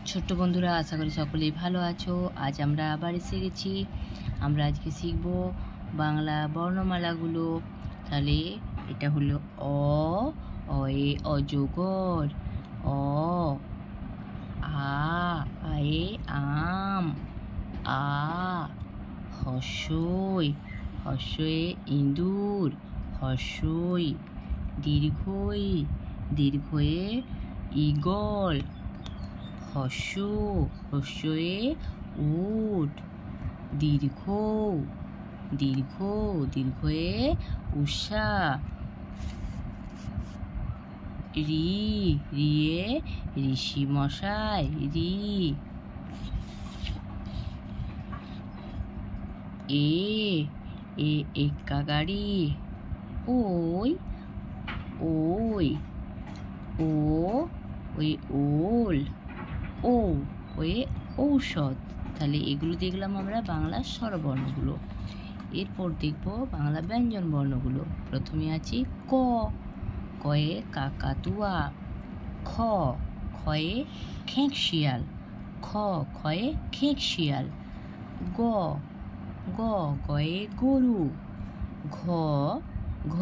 ছোট্ট বন্ধুরা, আশা করি সকলেই ভালো আছো। আজ আমরা আবার এসে গেছি। আমরা আজকে শিখব বাংলা বর্ণমালাগুলো। তাহলে এটা হলো অ, অয়ে অজগর। অ, আ, আয়ে আম। আ, হর্ষই, হর্ষয়ে ইঁদুর। হর্ষই। দীর্ঘই, দীর্ঘয়ে ঈগল। হর্ষ, হর্ষয়ে উট। দীর্ঘ, দীর্ঘ, দীর্ঘয়ে উষা। রি, রিয়ে ঋষি মশাই। রি। এ, এক্কা গাড়ি। ওই, ওই। ও, ওই ওল। ও, ওয়ে ঔষধ। তাহলে এগুলো দেখলাম আমরা বাংলা স্বরবর্ণগুলো। এরপর দেখব বাংলা ব্যঞ্জন বর্ণগুলো। প্রথমে আছে ক, কয়ে কাকাতুয়া। খ, খয়ে খেঁক শিয়াল। খ, খয়ে খেঁক শিয়াল। গ, গ, গয়ে গরু। ঘ, ঘ,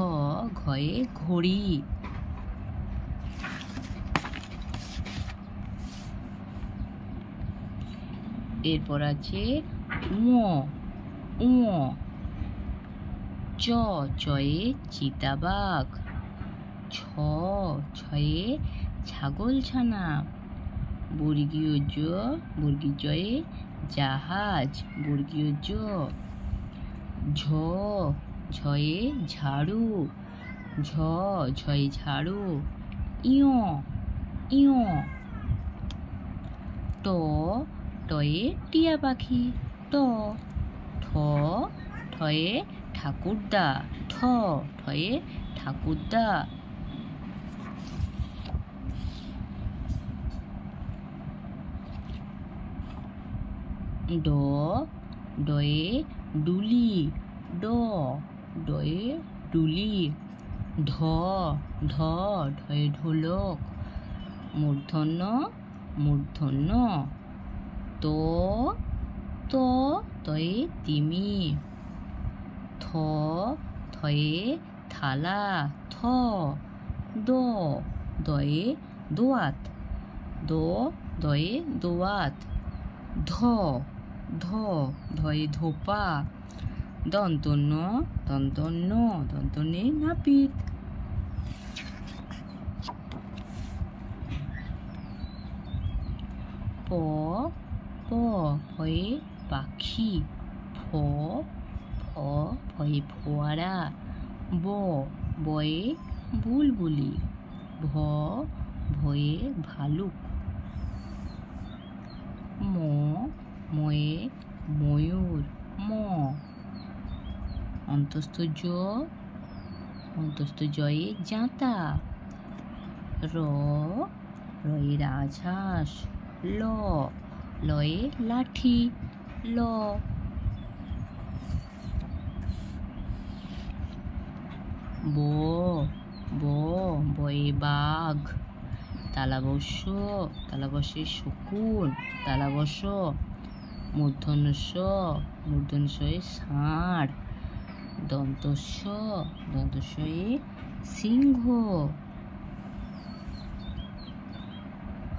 ঘয়ে ঘড়ি। এরপর আছে উ, উ। চ, চয়ে চিতাবাঘ। ছ, ছয়ে ছাগলছানা। বর্গীয় জ, বর্গীয় জয়ে জাহাজ। বর্গীয় জ। ঝ, ঝয়ে ঝাড়ু। ঝ, ঝয়ে ঝাড়ু। ইয়, ইয়। ট, টয়ে টিয়া পাখি। ট, ঠ, ঠয়ে ঠাকুরদা। ঠ, ঠয়ে ঠাকুরদা। ড, ডয়ে ডুলি। ড, ডয়ে ডুলি। ঢ, ঢ, ঢয়ে ঢোলক। মূর্ধন্য, মূর্ধন্য। ত, ত, তয়ে তিমি। থ, থয়ে থালা। থ, দ, দয়ে দোয়াত। দ, দয়ে দোয়াত। ধ, ধ, ধয়ে ধোপা। দন্তন্য, দন্তন্য, দন্তন্যে নাপিত। প, প, ফয়ে পাখি। ফ, ফ, ফয়ে ফোয়ারা। ব, বয়ে বুলবুলি। ভ, ভয়ে ভালুক। ম, ময়ে ময়ূর। ম, অন্তস্থ জ, অন্তস্থ জয়ে জাঁতা। র, রয়ে রাজহাঁস। ল, লয়ে লাঠি। ল, ব, ব, বয়ে বাঘ। তালাবস্য, তালাবস্যে শকুন। তালাবস্য। মূর্ধন্য ষ, মূর্ধন্য ষয়ে ষাঁড়। দন্তস্ব, দন্তস্বয়ে সিংহ।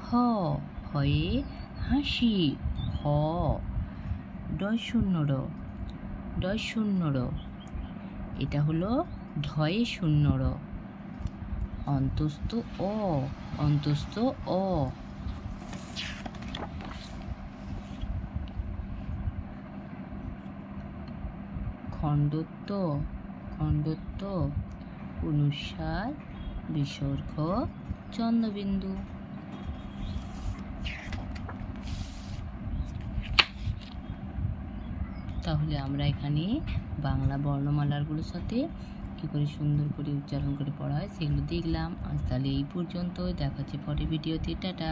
হ, হয়ে হাসি। হ, ডয় শূন্য র, ডয় শূন্য র। এটা হলো ঢয়ে শূন্য র। অন্তস্থ অ, অন্তস্থ অ। খণ্ডত্ব, খণ্ডত্ব। অনুস্বার, বিসর্গ, চন্দ্রবিন্দু। তাহলে আমরা এখানে বাংলা বর্ণমালাগুলোর সাথে কী করে সুন্দর করে উচ্চারণ করে পড়া হয় সেগুলো দেখলাম। আজ তাহলে এই পর্যন্ত। দেখা হচ্ছে পরের ভিডিওতে। টাটা।